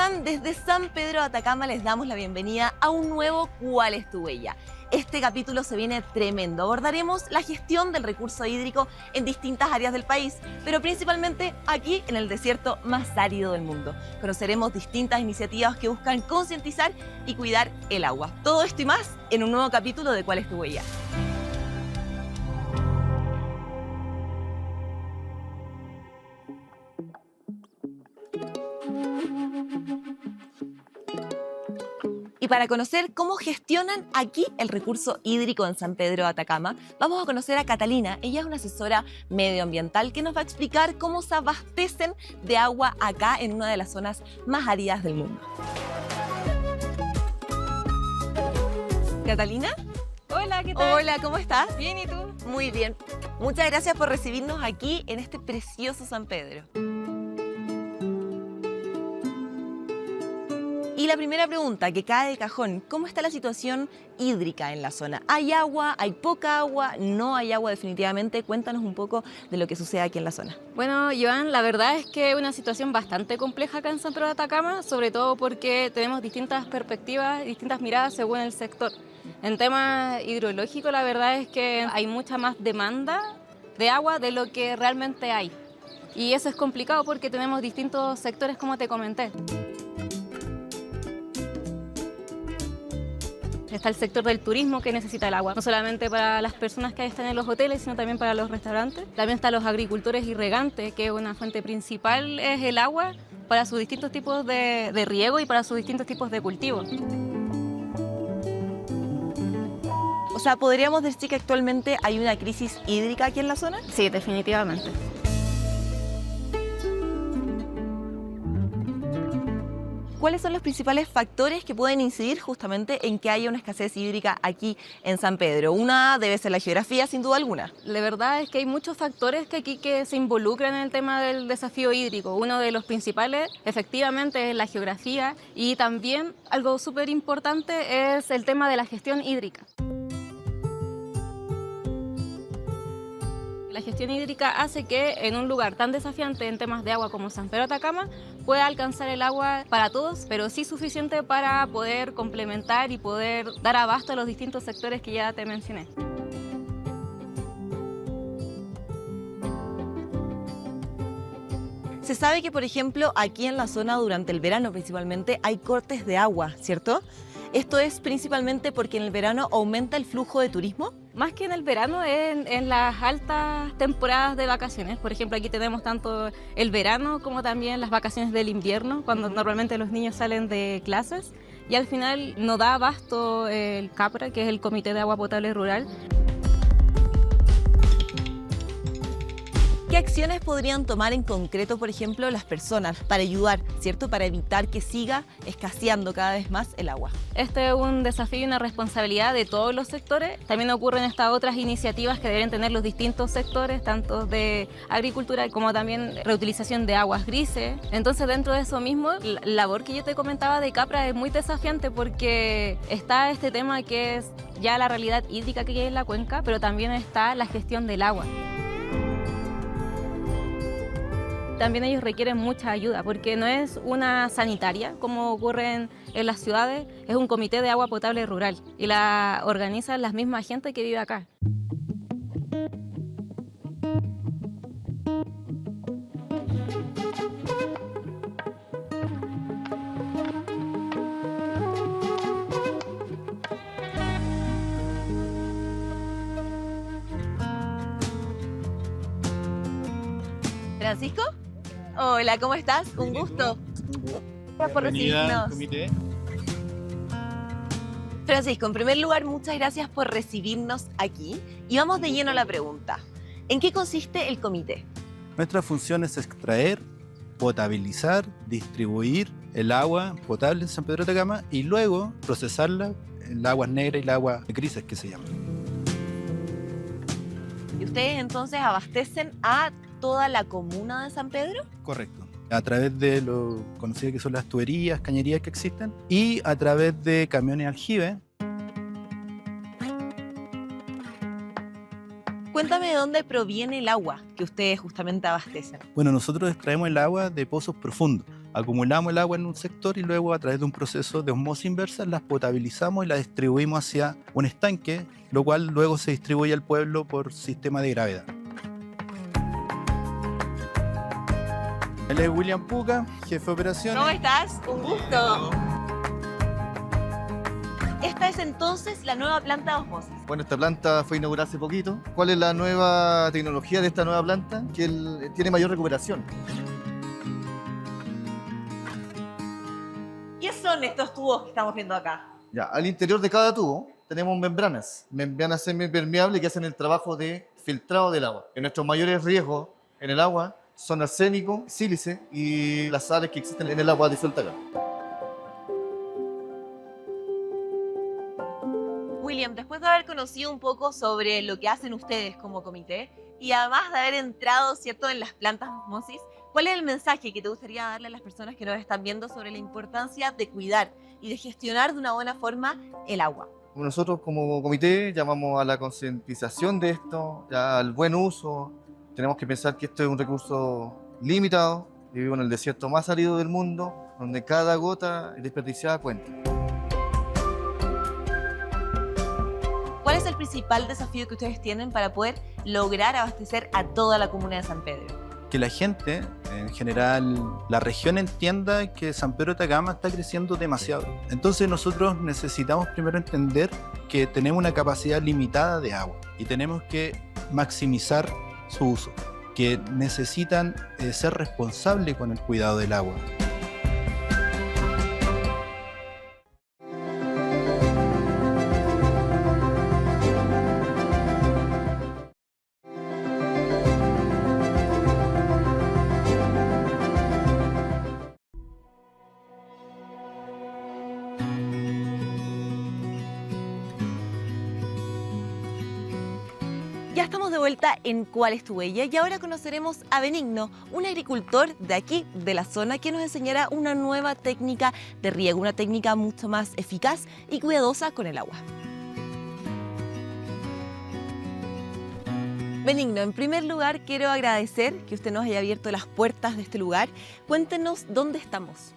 están? Desde San Pedro de Atacama les damos la bienvenida a un nuevo ¿Cuál es tu huella? Este capítulo se viene tremendo. Abordaremos la gestión del recurso hídrico en distintas áreas del país, pero principalmente aquí en el desierto más árido del mundo. Conoceremos distintas iniciativas que buscan concientizar y cuidar el agua. Todo esto y más en un nuevo capítulo de ¿Cuál es tu huella? Y para conocer cómo gestionan aquí el recurso hídrico en San Pedro de Atacama, vamos a conocer a Catalina. Ella es una asesora medioambiental que nos va a explicar cómo se abastecen de agua acá en una de las zonas más áridas del mundo. ¿Catalina? Hola, ¿qué tal? Hola, ¿cómo estás? Bien, ¿y tú? Muy bien. Muchas gracias por recibirnos aquí en este precioso San Pedro. Y la primera pregunta que cae de cajón, ¿cómo está la situación hídrica en la zona? ¿Hay agua? ¿Hay poca agua? ¿No hay agua definitivamente? Cuéntanos un poco de lo que sucede aquí en la zona. Bueno, Joan, la verdad es que es una situación bastante compleja acá en San Pedro de Atacama, sobre todo porque tenemos distintas perspectivas, distintas miradas según el sector. En tema hidrológico, la verdad es que hay mucha más demanda de agua de lo que realmente hay. Y eso es complicado porque tenemos distintos sectores, como te comenté. Está el sector del turismo que necesita el agua, no solamente para las personas que están en los hoteles, sino también para los restaurantes. También están los agricultores y regantes, que una fuente principal es el agua para sus distintos tipos de riego y para sus distintos tipos de cultivos. O sea, ¿podríamos decir que actualmente hay una crisis hídrica aquí en la zona? Sí, definitivamente. ¿Cuáles son los principales factores que pueden incidir justamente en que haya una escasez hídrica aquí en San Pedro? Una debe ser la geografía, sin duda alguna. La verdad es que hay muchos factores que se involucran en el tema del desafío hídrico. Uno de los principales, efectivamente, es la geografía, y también algo súper importante es el tema de la gestión hídrica. La gestión hídrica hace que en un lugar tan desafiante en temas de agua como San Pedro de Atacama pueda alcanzar el agua para todos, pero sí suficiente para poder complementar y poder dar abasto a los distintos sectores que ya te mencioné. Se sabe que, por ejemplo, aquí en la zona durante el verano principalmente hay cortes de agua, ¿cierto? ¿Esto es principalmente porque en el verano aumenta el flujo de turismo? Más que en el verano, en las altas temporadas de vacaciones. Por ejemplo, aquí tenemos tanto el verano como también las vacaciones del invierno, cuando normalmente los niños salen de clases. Y al final no da abasto el CAPRA, que es el Comité de Agua Potable Rural. ¿Qué acciones podrían tomar en concreto, por ejemplo, las personas para ayudar, ¿cierto? Para evitar que siga escaseando cada vez más el agua. Este es un desafío y una responsabilidad de todos los sectores. También ocurren estas otras iniciativas que deben tener los distintos sectores, tanto de agricultura como también reutilización de aguas grises. Entonces, dentro de eso mismo, la labor que yo te comentaba de CAPRA es muy desafiante porque está este tema que es ya la realidad hídrica que hay en la cuenca, pero también está la gestión del agua. También ellos requieren mucha ayuda porque no es una sanitaria como ocurre en las ciudades, es un comité de agua potable rural y la organizan las mismas gente que vive acá. ¿Francisco? Hola, ¿cómo estás? Un gusto. Gracias por recibirnos. Comité. Francisco, en primer lugar, muchas gracias por recibirnos aquí. Y vamos de lleno a la pregunta. ¿En qué consiste el comité? Nuestra función es extraer, potabilizar, distribuir el agua potable en San Pedro de Atacama y luego procesarla en las aguas negras y las aguas grises que se llaman. ¿Y ustedes entonces abastecen a toda la comuna de San Pedro? Correcto. A través de lo conocido que son las tuberías, cañerías que existen y a través de camiones aljibe. Cuéntame de dónde proviene el agua que ustedes justamente abastecen. Bueno, nosotros extraemos el agua de pozos profundos. acumulamos el agua en un sector y luego a través de un proceso de osmosis inversa las potabilizamos y las distribuimos hacia un estanque, lo cual luego se distribuye al pueblo por sistema de gravedad. Él es William Puca, jefe de operaciones. ¿Cómo estás? Un gusto. Esta es entonces la nueva planta de osmosis. Bueno, esta planta fue inaugurada hace poquito. ¿Cuál es la nueva tecnología de esta nueva planta? Que tiene mayor recuperación. ¿Qué son estos tubos que estamos viendo acá? Ya, al interior de cada tubo tenemos membranas semipermeables que hacen el trabajo de filtrado del agua. En nuestros mayores riesgos en el agua son arsénico, sílice y las sales que existen en el agua disuelta acá. William, después de haber conocido un poco sobre lo que hacen ustedes como comité y además de haber entrado, ¿cierto?, en las plantas de osmosis, ¿cuál es el mensaje que te gustaría darle a las personas que nos están viendo sobre la importancia de cuidar y de gestionar de una buena forma el agua? Nosotros como comité llamamos a la concientización de esto, ya al buen uso. Tenemos que pensar que esto es un recurso limitado. Vivimos en el desierto más árido del mundo, donde cada gota desperdiciada cuenta. ¿Cuál es el principal desafío que ustedes tienen para poder lograr abastecer a toda la comuna de San Pedro? Que la gente, en general, la región entienda que San Pedro de Atacama está creciendo demasiado. Entonces nosotros necesitamos primero entender que tenemos una capacidad limitada de agua y tenemos que maximizar su uso, que necesitan ser responsables con el cuidado del agua. Ya estamos de vuelta en ¿Cuál es tu huella? Y ahora conoceremos a Benigno, un agricultor de aquí, de la zona, que nos enseñará una nueva técnica de riego, una técnica mucho más eficaz y cuidadosa con el agua. Benigno, en primer lugar quiero agradecer que usted nos haya abierto las puertas de este lugar. Cuéntenos dónde estamos.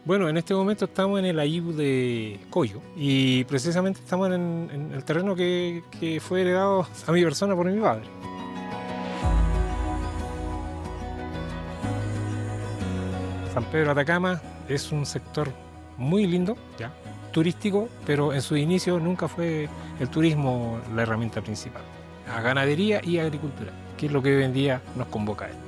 Bueno, en este momento estamos en el Ayibu de Coyo y precisamente estamos en el terreno que fue heredado a mi persona por mi padre. San Pedro de Atacama es un sector muy lindo, ya, turístico, pero en su inicio nunca fue el turismo la herramienta principal. La ganadería y agricultura, que es lo que hoy en día nos convoca a esto.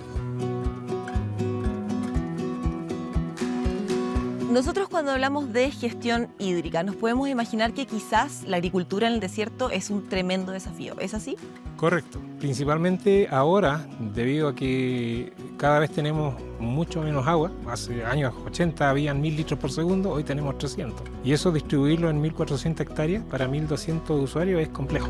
Nosotros cuando hablamos de gestión hídrica nos podemos imaginar que quizás la agricultura en el desierto es un tremendo desafío, ¿es así? Correcto, principalmente ahora debido a que cada vez tenemos mucho menos agua. Hace años 80 habían 1000 litros por segundo, hoy tenemos 300 y eso distribuirlo en 1400 hectáreas para 1200 usuarios es complejo.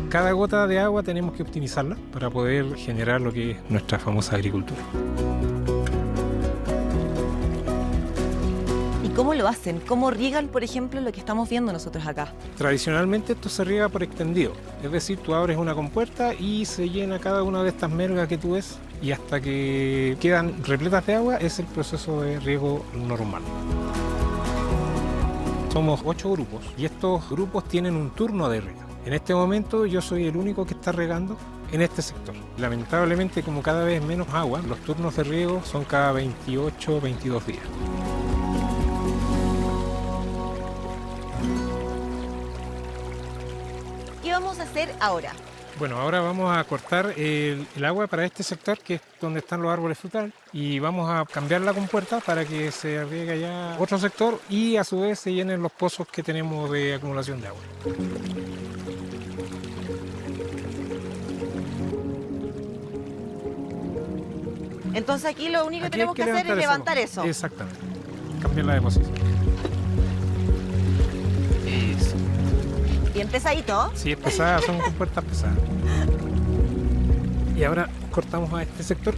Cada gota de agua tenemos que optimizarla para poder generar lo que es nuestra famosa agricultura. ¿Cómo lo hacen? ¿Cómo riegan, por ejemplo, lo que estamos viendo nosotros acá? Tradicionalmente esto se riega por extendido, es decir, tú abres una compuerta y se llena cada una de estas mergas que tú ves y hasta que quedan repletas de agua es el proceso de riego normal. Somos 8 grupos y estos grupos tienen un turno de riego. En este momento yo soy el único que está regando en este sector. Lamentablemente, como cada vez menos agua, los turnos de riego son cada 28 o 22 días. ¿Qué vamos a hacer ahora? Bueno, ahora vamos a cortar el agua para este sector, que es donde están los árboles frutales, y vamos a cambiar la compuerta para que se riegue allá otro sector y a su vez se llenen los pozos que tenemos de acumulación de agua. Entonces aquí lo único que Aquí tenemos que hacer es levantar eso. Exactamente, cambiarla de posición. Eso. Bien pesadito. Sí, es pesada, son compuertas pesadas. Y ahora cortamos a este sector.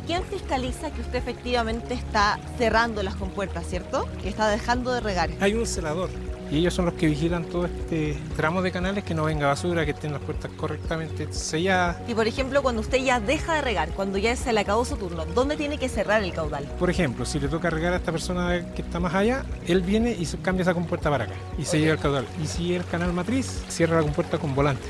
¿Quién fiscaliza que usted efectivamente está cerrando las compuertas, cierto? Que está dejando de regar. Hay un celador y ellos son los que vigilan todo este tramo de canales, que no venga basura, que estén las puertas correctamente selladas. Y por ejemplo, cuando usted ya deja de regar, cuando ya se le acabó su turno, ¿dónde tiene que cerrar el caudal? Por ejemplo, si le toca regar a esta persona que está más allá, él viene y cambia esa compuerta para acá y se lleva el caudal. Y si el canal matriz, cierra la compuerta con volante.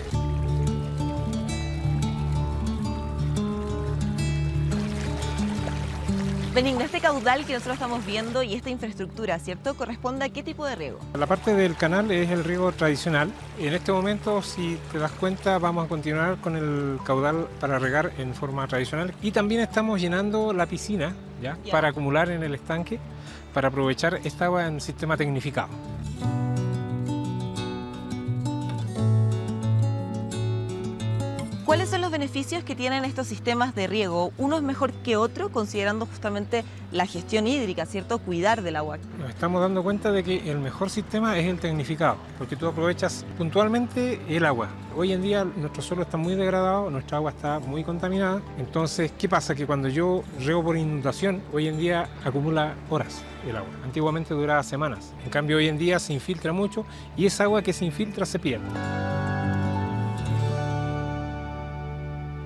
Benigno, este caudal que nosotros estamos viendo y esta infraestructura, ¿cierto?, corresponde a qué tipo de riego. La parte del canal es el riego tradicional. En este momento, si te das cuenta, vamos a continuar con el caudal para regar en forma tradicional. Y también estamos llenando la piscina, ¿ya? Para acumular en el estanque, para aprovechar esta agua en sistema tecnificado. ¿Cuáles son los beneficios que tienen estos sistemas de riego? ¿Uno es mejor que otro, considerando justamente la gestión hídrica, ¿cierto? Cuidar del agua. Nos estamos dando cuenta de que el mejor sistema es el tecnificado, porque tú aprovechas puntualmente el agua. Hoy en día nuestro suelo está muy degradado, nuestra agua está muy contaminada. Entonces, ¿qué pasa? Que cuando yo riego por inundación, hoy en día acumula horas el agua. Antiguamente duraba semanas. En cambio, hoy en día se infiltra mucho y esa agua que se infiltra se pierde.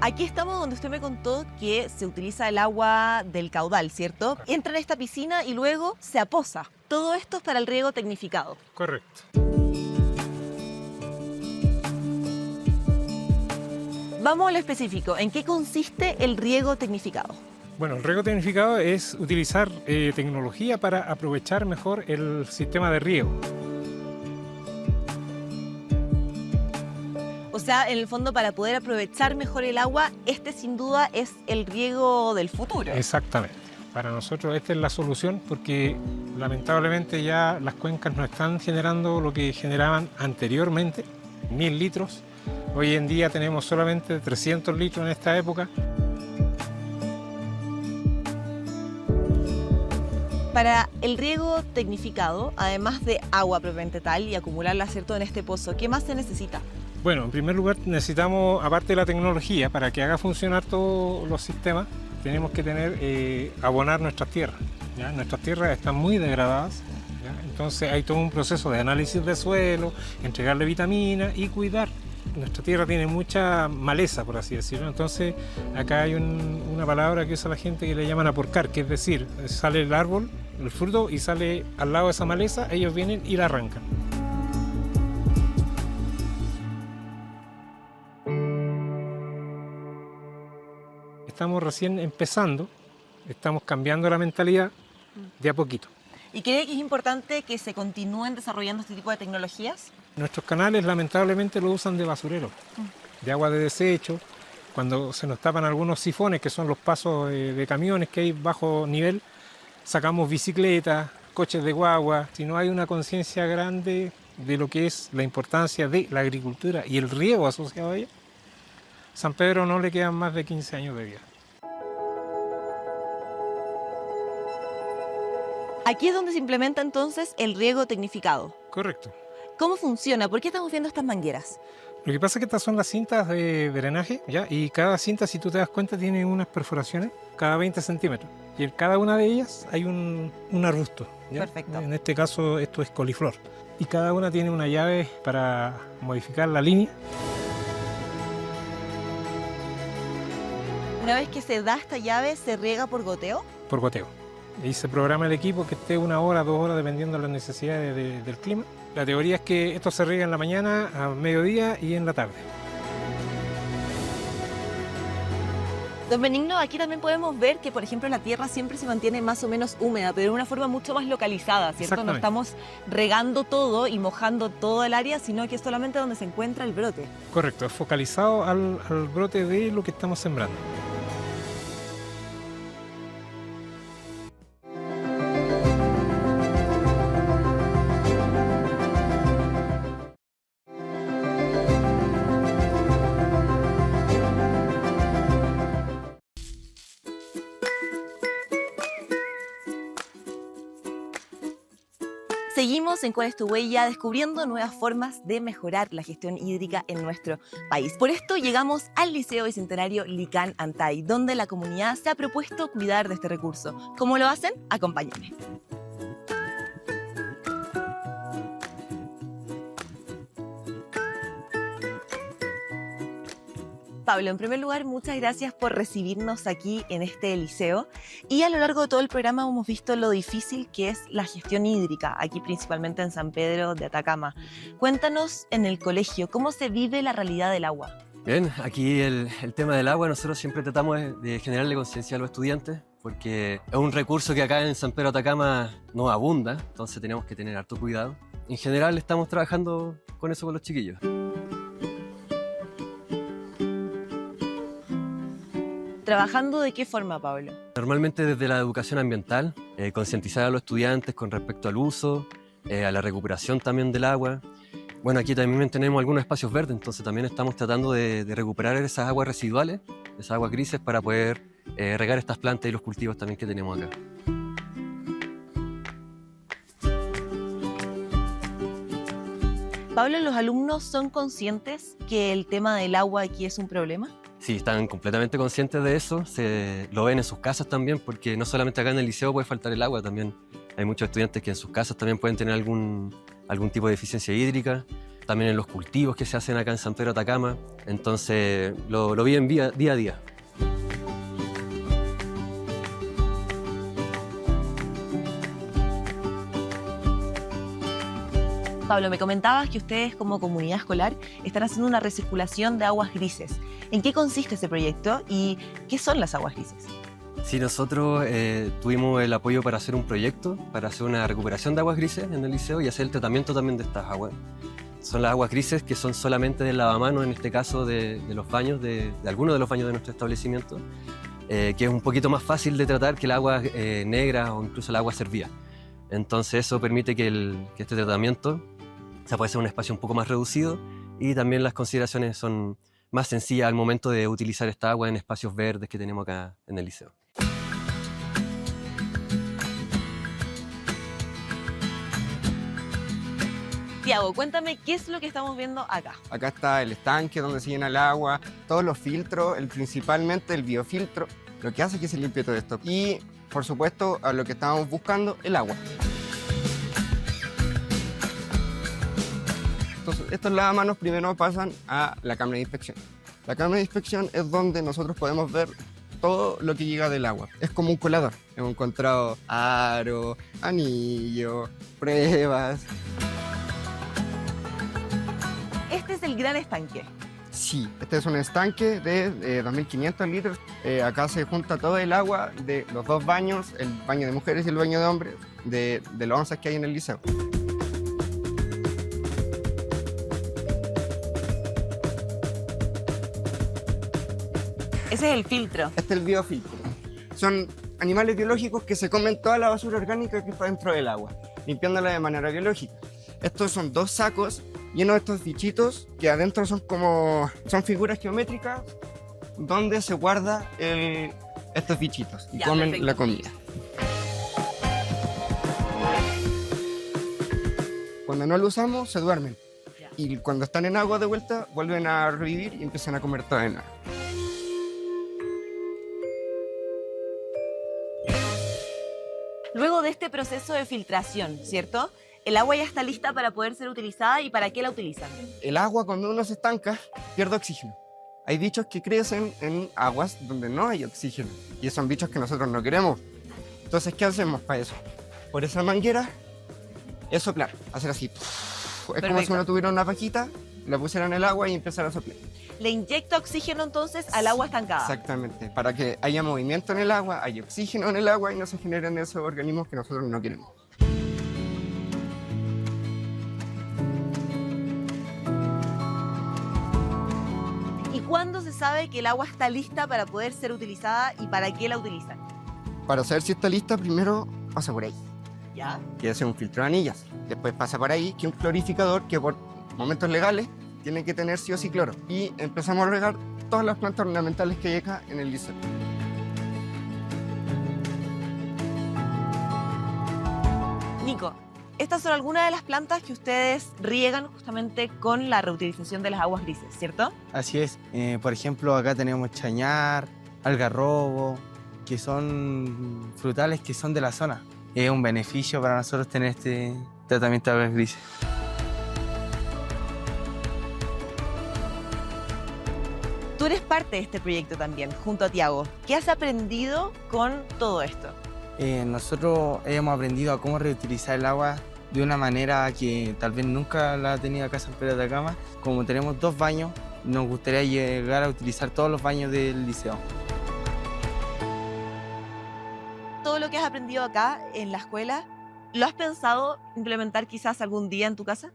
Aquí estamos donde usted me contó que se utiliza el agua del caudal, ¿cierto? Entra en esta piscina y luego se aposa. Todo esto es para el riego tecnificado. Correcto. Vamos a lo específico. ¿En qué consiste el riego tecnificado? Bueno, el riego tecnificado es utilizar tecnología para aprovechar mejor el sistema de riego. O sea, en el fondo, para poder aprovechar mejor el agua, este sin duda es el riego del futuro. Exactamente. Para nosotros esta es la solución, porque lamentablemente ya las cuencas no están generando lo que generaban anteriormente, 1000 litros. Hoy en día tenemos solamente 300 litros en esta época. Para el riego tecnificado, además de agua propiamente tal y acumularla, ¿cierto?, en este pozo, ¿qué más se necesita? Bueno, en primer lugar necesitamos, aparte de la tecnología, para que haga funcionar todos los sistemas, tenemos que tener, abonar nuestras tierras, ¿ya? Nuestras tierras están muy degradadas, ¿ya? Entonces hay todo un proceso de análisis de suelo, entregarle vitaminas y cuidar. Nuestra tierra tiene mucha maleza, por así decirlo, entonces acá hay una palabra que usa la gente que le llaman aporcar, que es decir, sale el árbol, el fruto, y sale al lado de esa maleza, ellos vienen y la arrancan. Estamos recién empezando, estamos cambiando la mentalidad de a poquito. ¿Y cree que es importante que se continúen desarrollando este tipo de tecnologías? Nuestros canales lamentablemente lo usan de basurero, de agua de desecho. Cuando se nos tapan algunos sifones, que son los pasos de camiones que hay bajo nivel, sacamos bicicletas, coches de guagua. Si no hay una conciencia grande de lo que es la importancia de la agricultura y el riego asociado a ella, San Pedro no le quedan más de 15 años de vida. Aquí es donde se implementa entonces el riego tecnificado. Correcto. ¿Cómo funciona? ¿Por qué estamos viendo estas mangueras? Lo que pasa es que estas son las cintas de drenaje, ¿ya? Y cada cinta, si tú te das cuenta, tiene unas perforaciones cada 20 centímetros. Y en cada una de ellas hay un arbusto, ¿ya? Perfecto. En este caso esto es coliflor. Y cada una tiene una llave para modificar la línea. Una vez que se da esta llave, ¿se riega por goteo? Por goteo. Y se programa el equipo que esté 1 hora, 2 horas, dependiendo de las necesidades del clima. La teoría es que esto se riega en la mañana, a mediodía y en la tarde. Don Benigno, aquí también podemos ver que, por ejemplo, la tierra siempre se mantiene más o menos húmeda, pero de una forma mucho más localizada, ¿cierto? No estamos regando todo y mojando todo el área, sino que es solamente donde se encuentra el brote. Correcto, es focalizado al brote de lo que estamos sembrando. Seguimos en ¿Cuál es tu huella?, descubriendo nuevas formas de mejorar la gestión hídrica en nuestro país. Por esto llegamos al Liceo Bicentenario Licán Antay, donde la comunidad se ha propuesto cuidar de este recurso. ¿Cómo lo hacen? Acompáñenme. Pablo, en primer lugar, muchas gracias por recibirnos aquí en este liceo. Y a lo largo de todo el programa hemos visto lo difícil que es la gestión hídrica, aquí principalmente en San Pedro de Atacama. Cuéntanos en el colegio, ¿cómo se vive la realidad del agua? Bien, aquí el tema del agua nosotros siempre tratamos de generarle conciencia a los estudiantes porque es un recurso que acá en San Pedro de Atacama no abunda, entonces tenemos que tener harto cuidado. En general estamos trabajando con eso con los chiquillos. ¿Trabajando de qué forma, Pablo? Normalmente desde la educación ambiental, concientizar a los estudiantes con respecto al uso, a la recuperación también del agua. Bueno, aquí también tenemos algunos espacios verdes, entonces también estamos tratando de recuperar esas aguas residuales, esas aguas grises, para poder regar estas plantas y los cultivos también que tenemos acá. Pablo, ¿los alumnos son conscientes que el tema del agua aquí es un problema? Sí, están completamente conscientes de eso, lo ven en sus casas también, porque no solamente acá en el liceo puede faltar el agua, también hay muchos estudiantes que en sus casas también pueden tener algún tipo de deficiencia hídrica, también en los cultivos que se hacen acá en San Pedro de Atacama, entonces lo viven día a día. Pablo, me comentabas que ustedes como comunidad escolar están haciendo una recirculación de aguas grises. ¿En qué consiste ese proyecto y qué son las aguas grises? Sí, nosotros tuvimos el apoyo para hacer un proyecto, para hacer una recuperación de aguas grises en el liceo y hacer el tratamiento también de estas aguas. Son las aguas grises que son solamente del lavamanos, en este caso de los baños, de algunos de los baños de nuestro establecimiento, que es un poquito más fácil de tratar que el agua negra o incluso el agua servida. Entonces eso permite que este tratamiento se puede hacer un espacio un poco más reducido y también las consideraciones son más sencillas al momento de utilizar esta agua en espacios verdes que tenemos acá en el liceo. Tiago, cuéntame qué es lo que estamos viendo acá. Acá está el estanque donde se llena el agua, todos los filtros, principalmente el biofiltro, lo que hace que se limpie todo esto. Y, por supuesto, a lo que estábamos buscando, el agua. Entonces, estos lavamanos primero pasan a la cámara de inspección. La cámara de inspección es donde nosotros podemos ver todo lo que llega del agua. Es como un colador. Hemos encontrado aro, anillo, pruebas. Este es el gran estanque. Sí, este es un estanque de 2.500 litros. Acá se junta todo el agua de los dos baños, el baño de mujeres y el baño de hombres, de los 11 que hay en el liceo. Ese es el filtro. Este es el biofiltro. Son animales biológicos que se comen toda la basura orgánica que está dentro del agua, limpiándola de manera biológica. Estos son 2 sacos llenos de estos bichitos que adentro son figuras geométricas donde se guarda estos bichitos y comen perfecto. la comida. Cuando no lo usamos, se duermen. Ya. Y cuando están en agua de vuelta, vuelven a revivir y empiezan a comer todo de nuevo. Luego de este proceso de filtración, ¿cierto? El agua ya está lista para poder ser utilizada. ¿Y para qué la utilizan? El agua, cuando uno se estanca, pierde oxígeno. Hay bichos que crecen en aguas donde no hay oxígeno y son bichos que nosotros no queremos. Entonces, ¿qué hacemos para eso? Por esa manguera es soplar, hacer así. Es como si uno tuviera una pajita, la pusiera en el agua y empezara a soplar. Le inyecta oxígeno entonces al agua estancada. Exactamente, para que haya movimiento en el agua, haya oxígeno en el agua y no se generen esos organismos que nosotros no queremos. ¿Y cuándo se sabe que el agua está lista para poder ser utilizada y para qué la utilizan? Para saber si está lista, primero pasa por ahí, ¿Ya? que hace un filtro de anillas. Después pasa por ahí, que un clarificador que por momentos legales tiene que tener sí o sí cloro. Y empezamos a regar todas las plantas ornamentales que hay acá en el liceo. Nico, estas son algunas de las plantas que ustedes riegan justamente con la reutilización de las aguas grises, ¿cierto? Así es. Por ejemplo, acá tenemos chañar, algarrobo, que son frutales que son de la zona. Es un beneficio para nosotros tener este tratamiento de aguas grises. Tú eres parte de este proyecto también, junto a Tiago. ¿Qué has aprendido con todo esto? Nosotros hemos aprendido a cómo reutilizar el agua de una manera que tal vez nunca la ha tenido acá San Pedro de Atacama. Como tenemos 2 baños, nos gustaría llegar a utilizar todos los baños del liceo. Todo lo que has aprendido acá en la escuela, ¿lo has pensado implementar quizás algún día en tu casa?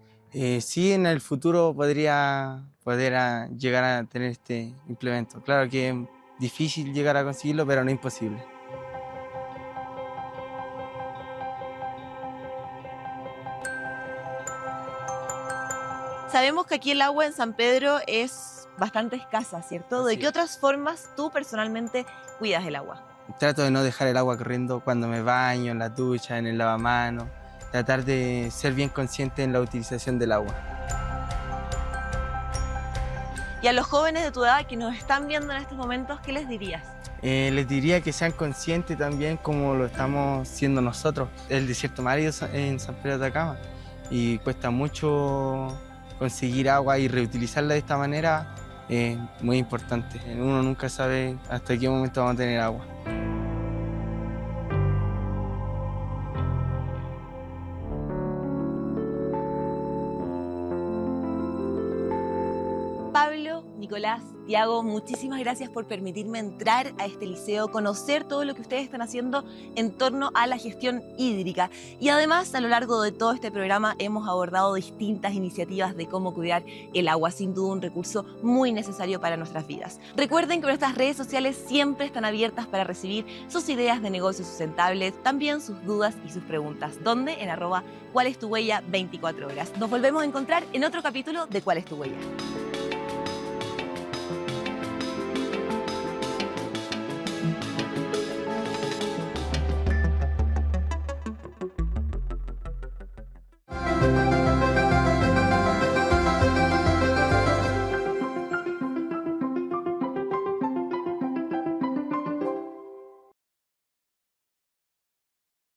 Sí, en el futuro podría poder llegar a tener este implemento. Claro que es difícil llegar a conseguirlo, pero no imposible. Sabemos que aquí el agua en San Pedro es bastante escasa, ¿cierto? ¿De Así qué es. otras formas tú personalmente cuidas el agua? Trato de no dejar el agua corriendo cuando me baño, en la ducha, en el lavamanos. Tratar de ser bien consciente en la utilización del agua. Y a los jóvenes de tu edad que nos están viendo en estos momentos, ¿qué les dirías? Les diría que sean conscientes también como lo estamos siendo nosotros. El desierto más árido en San Pedro de Atacama y cuesta mucho conseguir agua y reutilizarla de esta manera es muy importante. Uno nunca sabe hasta qué momento vamos a tener agua. Pablo, Nicolás, Tiago, muchísimas gracias por permitirme entrar a este liceo, conocer todo lo que ustedes están haciendo en torno a la gestión hídrica. Y además, a lo largo de todo este programa hemos abordado distintas iniciativas de cómo cuidar el agua, sin duda un recurso muy necesario para nuestras vidas. Recuerden que nuestras redes sociales siempre están abiertas para recibir sus ideas de negocios sustentables, también sus dudas y sus preguntas. ¿Dónde? En @cuál es tu huella 24 horas. Nos volvemos a encontrar en otro capítulo de ¿Cuál es tu huella?